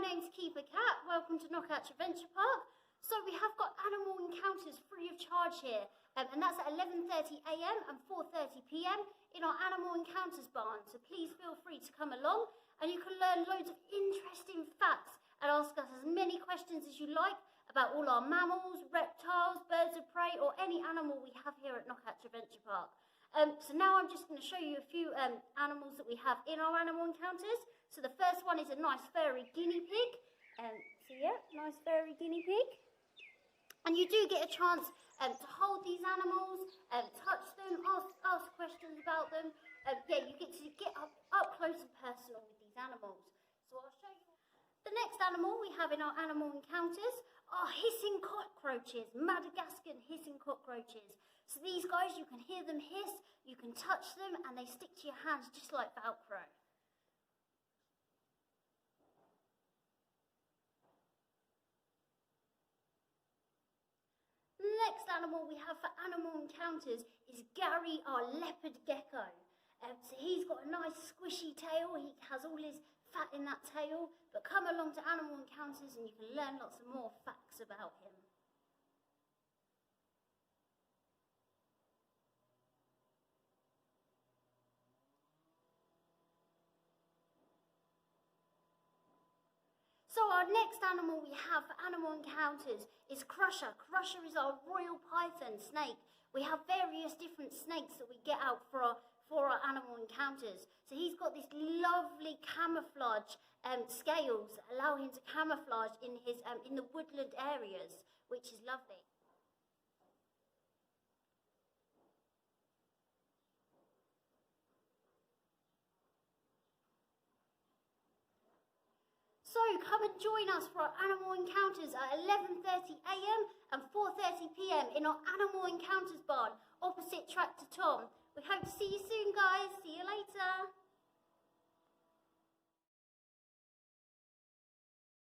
name's Keeper Cat. Welcome to Knockhatch Adventure Park. So we have got animal encounters free of charge here, and that's at 11:30 a.m. and 4:30 p.m. in our animal encounters barn. So please feel free to come along, and you can learn loads of interesting facts and ask us as many questions as you like about all our mammals, reptiles, birds of prey, or any animal we have here at Knockhatch Adventure Park. So now I'm just going to show you a few animals that we have in our animal encounters. So the first one is a nice furry guinea pig. Nice furry guinea pig. And you do get a chance to hold these animals, touch them, ask questions about them. You get to get up close and personal with these animals. So I'll show you. The next animal we have in our animal encounters are hissing cockroaches, Madagascar hissing cockroaches. So these guys, you can hear them hiss, you can touch them, and they stick to your hands just like Velcro. The next animal we have for animal encounters is Gary, our leopard gecko. So he's got a nice squishy tail, he has all his fat in that tail, but come along to animal encounters and you can learn lots of more facts about him. So our next animal we have for animal encounters is Crusher. Crusher is our royal python snake. We have various different snakes that we get out for our animal encounters. So he's got this lovely camouflage scales that allow him to camouflage in the woodland areas, which is lovely. So come and join us for our animal encounters at 11:30 a.m. and 4:30 p.m. in our animal encounters barn opposite Tractor Tom. We hope to see you soon, guys. See you later.